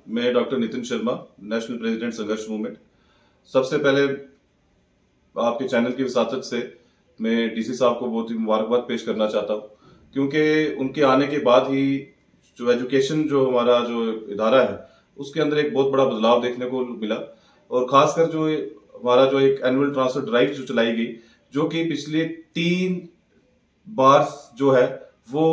मैं doctor Nitin Sharma, national president संघर्ष movement. सबसे पहले आपके चैनल की वसातत से मैं डीसी साहब को बहुत ही मुबारकबाद पेश करना चाहता हूँ, क्योंकि उनके आने के बाद ही जो एजुकेशन जो हमारा जो इदारा है उसके अंदर एक बहुत बड़ा बदलाव देखने को मिला। और खासकर जो हमारा जो एक एनुअल ट्रांसफर ड्राइव जो चलाई गई, जो कि पिछले 3 बार जो है वो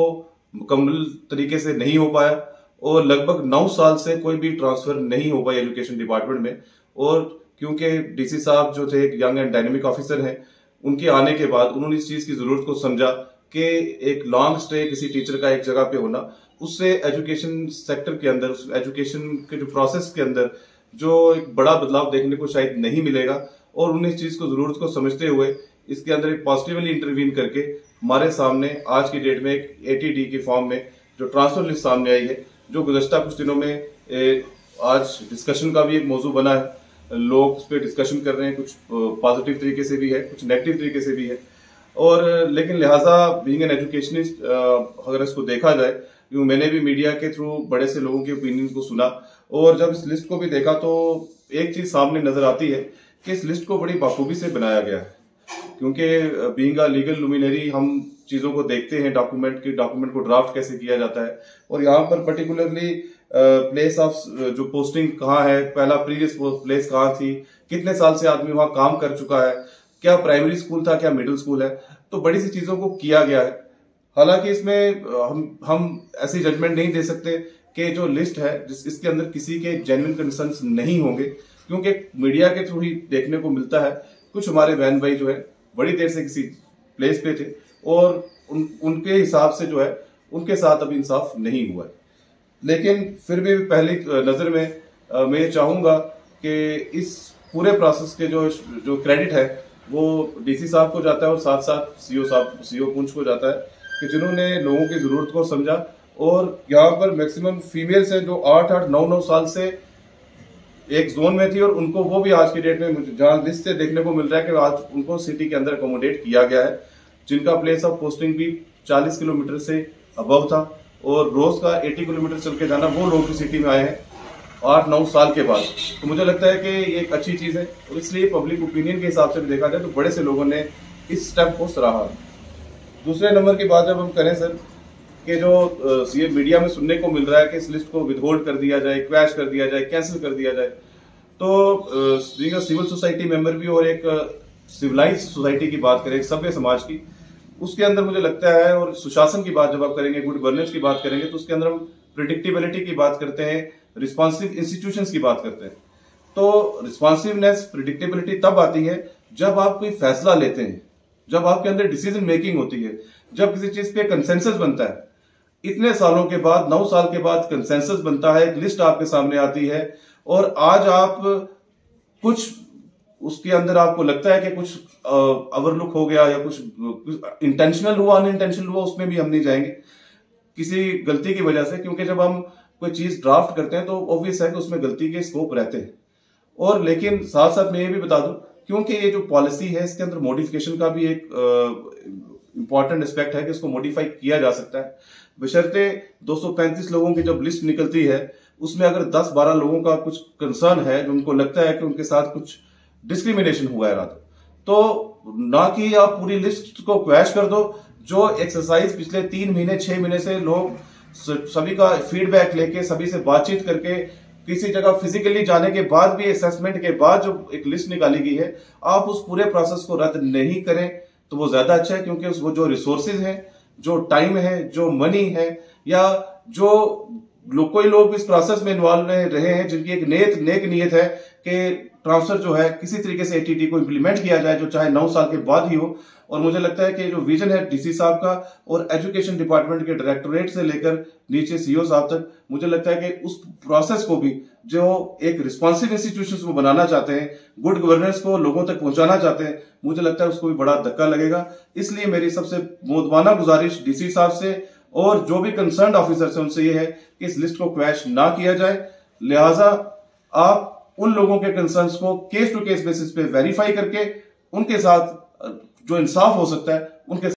मुकम्मल तरीके से नहीं हो पाया और लगभग 9 साल से कोई भी ट्रांसफर नहीं हो पाई एजुकेशन डिपार्टमेंट में। और क्योंकि डीसी साहब जो थे एक यंग एंड डायनेमिक ऑफिसर हैं, उनके आने के बाद उन्होंने इस चीज की जरूरत को समझा कि एक लॉन्ग स्टे किसी टीचर का एक जगह पे होना, उससे एजुकेशन सेक्टर के अंदर, उस एजुकेशन के जो प्रोसेस के अंदर जो एक बड़ा बदलाव देखने को शायद नहीं मिलेगा। और उन्हें इस चीज को जरूरत को समझते हुए इसके अंदर एक पॉजिटिवली इंटरवीन करके हमारे सामने आज की डेट में एक एटीडी के फॉर्म में जो ट्रांसफर लिस्ट सामने आई है, जो गुज़श्ता कुछ दिनों में आज डिस्कशन का भी एक मौजू बना है। लोग उस पर डिस्कशन कर रहे हैं, कुछ पॉजिटिव तरीके से भी है, कुछ नेगेटिव तरीके से भी है। और लेकिन लिहाजा बीइंग एन एजुकेशनिस्ट अगर इसको देखा जाए, क्योंकि मैंने भी मीडिया के थ्रू बड़े से लोगों के ओपिनियन को सुना और जब इस लिस्ट को भी देखा तो एक चीज सामने नजर आती है कि इस लिस्ट को बड़ी बाखूबी से बनाया गया है। क्योंकि बीइंग अ लीगल लुमिनरी हम चीजों को देखते हैं, डॉक्यूमेंट को ड्राफ्ट कैसे किया जाता है। और यहाँ पर पर्टिकुलरली प्लेस ऑफ जो पोस्टिंग कहाँ है, पहला प्रीवियस प्लेस कहाँ थी, कितने साल से आदमी वहां काम कर चुका है, क्या प्राइमरी स्कूल था, क्या मिडिल स्कूल है, तो बड़ी सी चीजों को किया गया है। हालांकि इसमें हम ऐसी जजमेंट नहीं दे सकते कि जो लिस्ट है इसके अंदर किसी के जेन्युइन कंसर्न्स नहीं होंगे, क्योंकि मीडिया के थ्रू ही देखने को मिलता है कुछ हमारे बहन भाई जो है बड़ी देर से किसी प्लेस पे थे और उनके हिसाब से जो है उनके साथ अभी इंसाफ नहीं हुआ है। लेकिन फिर भी पहली नजर में मैं चाहूंगा कि इस पूरे प्रोसेस के जो क्रेडिट है वो डीसी साहब को जाता है और साथ साथ सीओ पुंछ को जाता है, कि जिन्होंने लोगों की जरूरत को समझा। और यहाँ पर मैक्सिमम फीमेल्स हैं जो 8-8, 9-9 साल से एक जोन में थी और उनको वो भी आज की डेट में मुझे जहां लिस्ट से देखने को मिल रहा है कि आज उनको सिटी के अंदर अकोमोडेट किया गया है, जिनका प्लेस ऑफ पोस्टिंग भी 40 किलोमीटर से अबव था और रोज का 80 किलोमीटर चल के जाना वो लोग सिटी में आए हैं 8-9 साल के बाद। तो मुझे लगता है कि ये एक अच्छी चीज है और इसलिए पब्लिक ओपिनियन के हिसाब से भी देखा जाए तो बड़े से लोगों ने इस स्टेप को सराहा। दूसरे नंबर की बात जब हम करें सर, कि जो ये मीडिया में सुनने को मिल रहा है कि इस लिस्ट को विदहोल्ड कर दिया जाए, क्वैश कर दिया जाए, कैंसिल कर दिया जाए, तो सिविल सोसाइटी मेंबर भी और एक सिविलाइज सोसाइटी की बात करें, एक सभ्य समाज की, उसके अंदर मुझे लगता है, और सुशासन की बात जब आप करेंगे, गुड गवर्नेंस की बात करेंगे, तो उसके अंदर हम प्रिडिक्टेबिलिटी की बात करते हैं, रिस्पॉन्सिव इंस्टीट्यूशंस की बात करते हैं। तो रिस्पॉन्सिवनेस, प्रिडिक्टेबिलिटी तब आती है जब आप कोई फैसला लेते हैं, जब आपके अंदर डिसीजन मेकिंग होती है, जब किसी चीज पे कंसेंसस बनता है। इतने सालों के बाद, 9 साल के बाद कंसेंसस बनता है, एक लिस्ट आपके सामने आती है और आज आप कुछ उसके अंदर आपको लगता है कि कुछ ओवरलुक हो गया या कुछ इंटेंशनल हुआ, अनइंटेंशनल हुआ, उसमें भी हम नहीं जाएंगे किसी गलती की वजह से, क्योंकि जब हम कोई चीज ड्राफ्ट करते हैं तो ऑब्वियस है कि उसमें गलती के स्कोप रहते हैं। और लेकिन साथ साथ मैं ये भी बता दूं, क्योंकि ये जो पॉलिसी है इसके अंदर मॉडिफिकेशन का भी एक इंपॉर्टेंट एस्पेक्ट है कि इसको मॉडिफाई किया जा सकता है, बशर्ते 235 लोगों की जब लिस्ट निकलती है उसमें अगर 10-12 लोगों का कुछ कंसर्न है, जो उनको लगता है कि उनके साथ कुछ डिस्क्रिमिनेशन हुआ है, तो ना कि आप पूरी लिस्ट को क्वैश कर दो। जो एक्सरसाइज पिछले 3 महीने 6 महीने से लोग सभी का फीडबैक लेके, सभी से बातचीत करके, किसी जगह फिजिकली जाने के बाद भी, असेसमेंट के बाद जो एक लिस्ट निकाली गई है, आप उस पूरे प्रोसेस को रद्द नहीं करें तो वो ज्यादा अच्छा है। क्योंकि वो जो रिसोर्सेज हैं, जो टाइम है, जो मनी है, या जो कोई लोग इस प्रोसेस में इन्वॉल्व रहे हैं जिनकी एक नेक नीयत है कि ट्रांसफर जो है किसी तरीके से एटीटी को इंप्लीमेंट किया जाए, जो चाहे 9 साल के बाद ही हो। और मुझे लगता है कि जो विजन है डीसी साहब का और एजुकेशन डिपार्टमेंट के डायरेक्टोरेट से लेकर नीचे सीईओ साहब तक, मुझे लगता है कि उस प्रोसेस को भी जो एक रिस्पॉन्सिव इंस्टीट्यूशंस को बनाना चाहते हैं, गुड गवर्नेंस को लोगों तक पहुंचाना चाहते हैं, मुझे लगता है उसको भी बड़ा धक्का लगेगा। इसलिए मेरी सबसे मोदबाना गुजारिश डीसी साहब से और जो भी कंसर्न ऑफिसर से उनसे ये है कि इस लिस्ट को क्वैश ना किया जाए। लिहाजा आप उन लोगों के कंसर्न्स को केस टू केस बेसिस पे वेरीफाई करके उनके साथ जो इंसाफ हो सकता है उनके